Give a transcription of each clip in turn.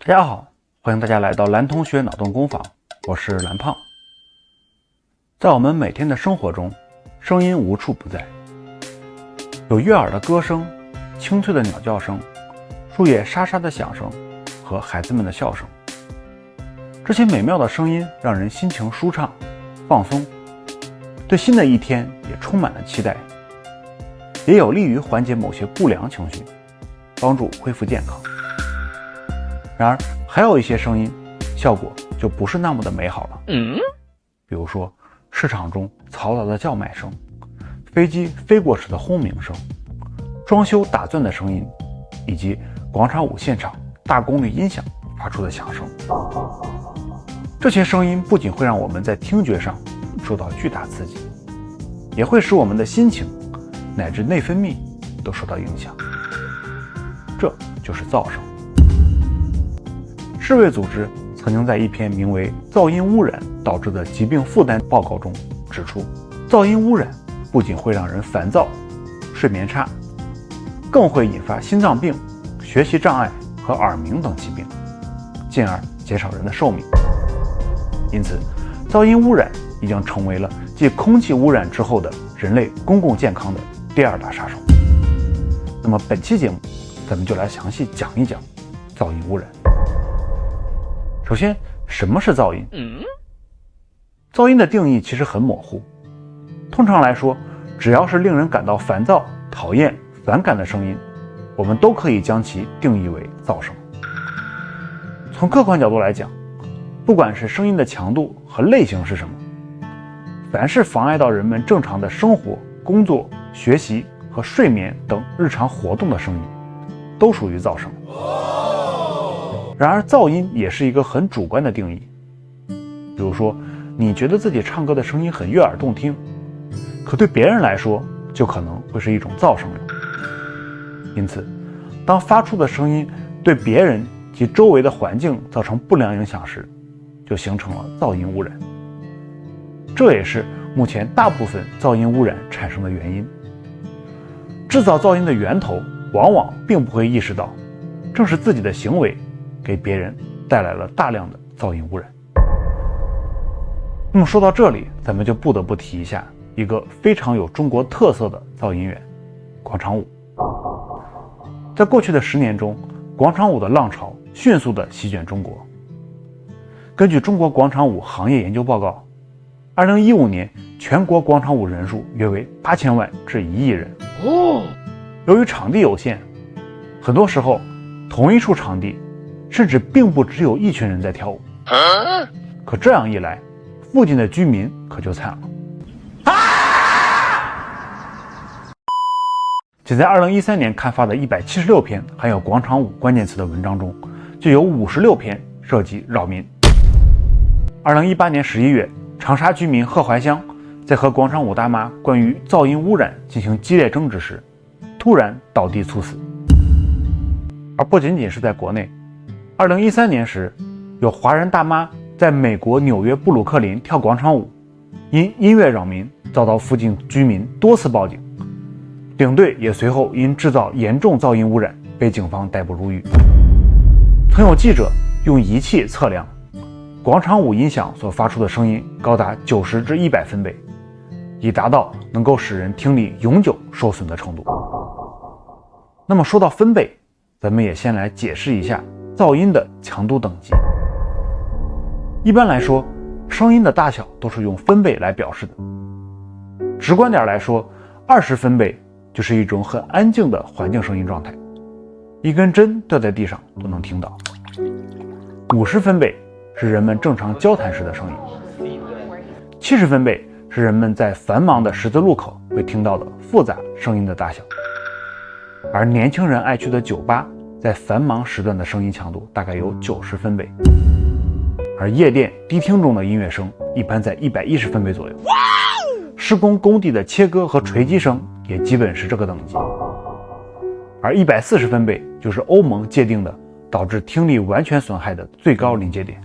大家好，欢迎大家来到蓝同学脑洞工坊，我是蓝胖。在我们每天的生活中，声音无处不在，有悦耳的歌声、清脆的鸟叫声、树叶沙沙的响声和孩子们的笑声。这些美妙的声音让人心情舒畅、放松，对新的一天也充满了期待，也有利于缓解某些不良情绪，帮助恢复健康。然而还有一些声音效果就不是那么的美好了，比如说市场中嘈杂的叫卖声，飞机飞过时的轰鸣声，装修打钻的声音，以及广场舞现场大功率音响发出的响声。这些声音不仅会让我们在听觉上受到巨大刺激，也会使我们的心情乃至内分泌都受到影响，这就是噪声。世卫组织曾经在一篇名为《噪音污染导致的疾病负担》报告中指出，噪音污染不仅会让人烦躁、睡眠差，更会引发心脏病、学习障碍和耳鸣等疾病，进而减少人的寿命。因此，噪音污染已经成为了继空气污染之后的人类公共健康的第二大杀手。那么本期节目，咱们就来详细讲一讲噪音污染。首先，什么是噪音？噪音的定义其实很模糊。通常来说，只要是令人感到烦躁、讨厌、反感的声音，我们都可以将其定义为噪声。从客观角度来讲，不管是声音的强度和类型是什么，凡是妨碍到人们正常的生活、工作、学习和睡眠等日常活动的声音，都属于噪声。然而噪音也是一个很主观的定义，比如说你觉得自己唱歌的声音很悦耳动听，可对别人来说就可能会是一种噪声了。因此，当发出的声音对别人及周围的环境造成不良影响时，就形成了噪音污染。这也是目前大部分噪音污染产生的原因。制造噪音的源头往往并不会意识到，正是自己的行为给别人带来了大量的噪音污染。那么说到这里，咱们就不得不提一下一个非常有中国特色的噪音源——广场舞。在过去的10年中，广场舞的浪潮迅速地席卷中国。根据中国广场舞行业研究报告，2015年全国广场舞人数约为8000万至1亿人。由于场地有限，很多时候同一处场地甚至并不只有一群人在跳舞，可这样一来，附近的居民可就惨了。仅在2013年刊发的176篇含有广场舞关键词的文章中，就有56篇涉及扰民。2018年11月，长沙居民贺怀香在和广场舞大妈关于噪音污染进行激烈争执时，突然倒地猝死。而不仅仅是在国内，2013年时，有华人大妈在美国纽约布鲁克林跳广场舞，因音乐扰民遭到附近居民多次报警，领队也随后因制造严重噪音污染被警方逮捕入狱。曾有记者用仪器测量，广场舞音响所发出的声音高达90至100分贝，以达到能够使人听力永久受损的程度。那么说到分贝，咱们也先来解释一下噪音的强度等级。一般来说，声音的大小都是用分贝来表示的。直观点来说，20分贝就是一种很安静的环境声音状态，一根针掉在地上都能听到。50分贝是人们正常交谈时的声音。70分贝是人们在繁忙的十字路口会听到的复杂声音的大小。而年轻人爱去的酒吧在繁忙时段的声音强度大概有90分贝，而夜店迪厅中的音乐声一般在110分贝左右。施工工地的切割和锤击声也基本是这个等级。而140分贝就是欧盟界定的导致听力完全损害的最高临界点。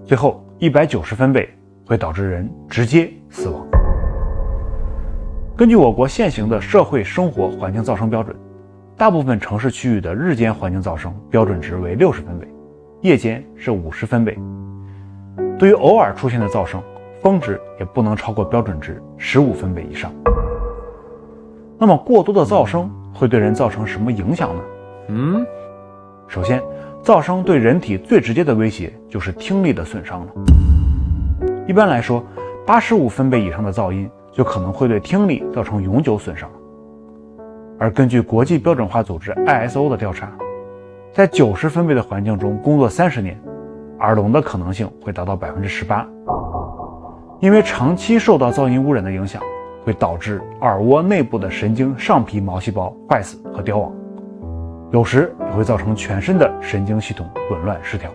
最后190分贝会导致人直接死亡。根据我国现行的社会生活环境噪声标准，大部分城市区域的日间环境噪声标准值为60分贝，夜间是50分贝。对于偶尔出现的噪声，峰值也不能超过标准值15分贝以上。那么过多的噪声会对人造成什么影响呢？首先，噪声对人体最直接的威胁就是听力的损伤了。一般来说，85分贝以上的噪音就可能会对听力造成永久损伤。而根据国际标准化组织 ISO 的调查，在90分贝的环境中工作30年，耳聋的可能性会达到18%。因为长期受到噪音污染的影响，会导致耳蜗内部的神经上皮毛细胞坏死和凋亡，有时也会造成全身的神经系统紊乱失调。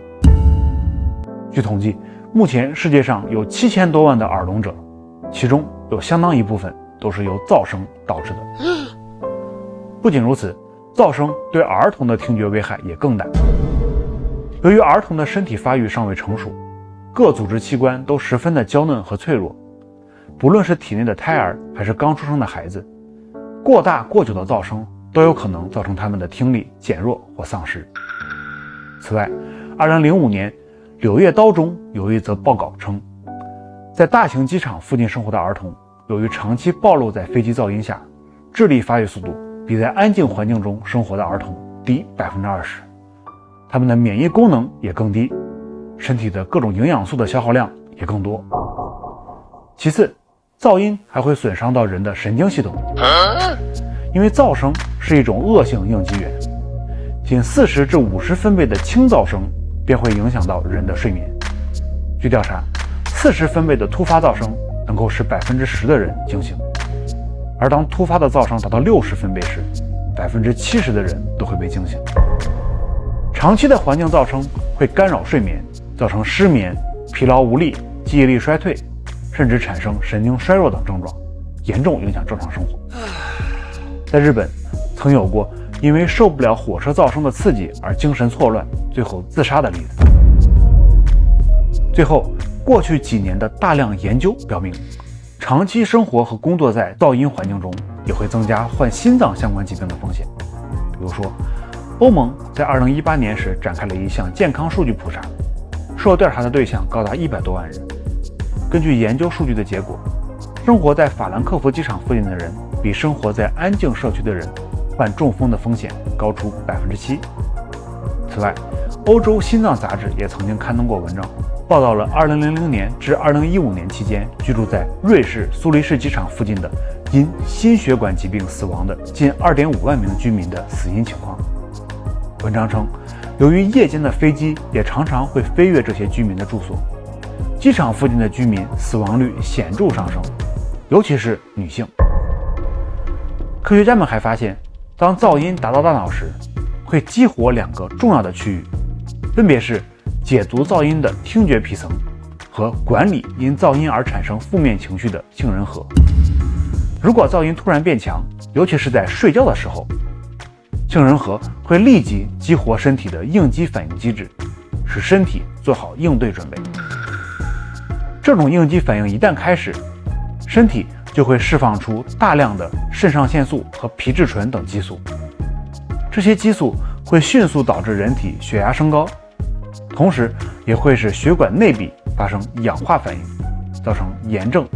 据统计，目前世界上有7000多万的耳聋者，其中有相当一部分都是由噪声导致的。不仅如此，噪声对儿童的听觉危害也更大。由于儿童的身体发育尚未成熟，各组织器官都十分的娇嫩和脆弱，不论是体内的胎儿还是刚出生的孩子，过大过久的噪声都有可能造成他们的听力减弱或丧失。此外，2005年《柳叶刀》中有一则报告称，在大型机场附近生活的儿童，由于长期暴露在飞机噪音下，智力发育速度比在安静环境中生活的儿童低20%，他们的免疫功能也更低，身体的各种营养素的消耗量也更多。其次，噪音还会损伤到人的神经系统，因为噪声是一种恶性应激源，仅40至50分贝的轻噪声便会影响到人的睡眠。据调查，40分贝的突发噪声能够使10%的人惊醒，而当突发的噪声达到60分贝时，70%的人都会被惊醒。长期的环境噪声会干扰睡眠，造成失眠、疲劳无力、记忆力衰退，甚至产生神经衰弱等症状，严重影响正常生活。在日本，曾有过因为受不了火车噪声的刺激而精神错乱，最后自杀的例子。最后，过去几年的大量研究表明，长期生活和工作在噪音环境中也会增加患心脏相关疾病的风险。比如说，欧盟在2018年时展开了一项健康数据普查，受调查的对象高达100多万人。根据研究数据的结果，生活在法兰克福机场附近的人比生活在安静社区的人患中风的风险高出7%。此外，欧洲心脏杂志也曾经刊登过文章，报道了2000年至2015年期间居住在瑞士苏黎世机场附近的因心血管疾病死亡的近2.5万名居民的死因情况。文章称，由于夜间的飞机也常常会飞越这些居民的住所，机场附近的居民死亡率显著上升，尤其是女性。科学家们还发现，当噪音达到大脑时，会激活2个重要的区域，分别是解读噪音的听觉皮层和管理因噪音而产生负面情绪的杏仁核。如果噪音突然变强，尤其是在睡觉的时候，杏仁核会立即激活身体的应激反应机制，使身体做好应对准备。这种应激反应一旦开始，身体就会释放出大量的肾上腺素和皮质醇等激素，这些激素会迅速导致人体血压升高，同时也会使血管内壁发生氧化反应，造成炎症，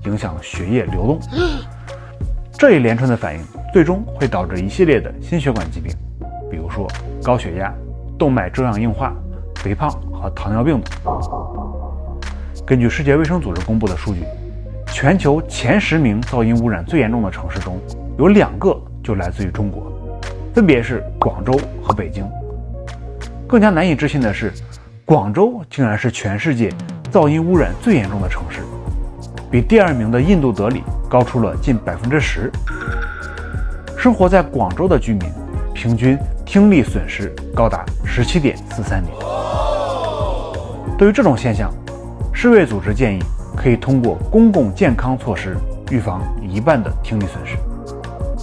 影响血液流动。这一连串的反应最终会导致一系列的心血管疾病，比如说高血压、动脉粥样硬化、肥胖和糖尿病等。根据世界卫生组织公布的数据，全球前10名噪音污染最严重的城市中，有2个就来自于中国，分别是广州和北京。更加难以置信的是，广州竟然是全世界噪音污染最严重的城市，比第2名的印度德里高出了近10%。生活在广州的居民平均听力损失高达17.43年。对于这种现象，世卫组织建议可以通过公共健康措施预防1半的听力损失。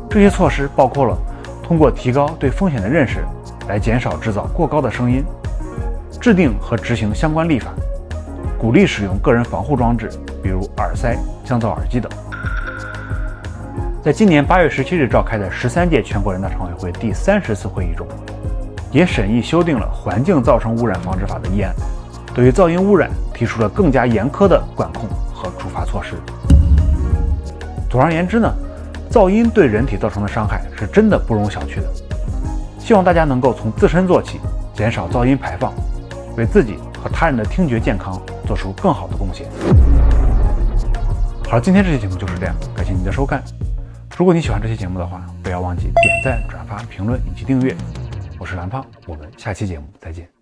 这些措施包括了通过提高对风险的认识来减少制造过高的声音，制定和执行相关立法，鼓励使用个人防护装置，比如耳塞、降噪耳机等。在今年8月17日召开的13届全国人大常委会第30次会议中，也审议修订了《环境噪声污染防治法》的议案，对于噪音污染提出了更加严苛的管控和处罚措施。总而言之呢，噪音对人体造成的伤害是真的不容小觑的。希望大家能够从自身做起，减少噪音排放，为自己和他人的听觉健康做出更好的贡献。好了，今天这期节目就是这样，感谢您的收看。如果你喜欢这期节目的话，不要忘记点赞、转发、评论以及订阅。我是蓝胖，我们下期节目再见。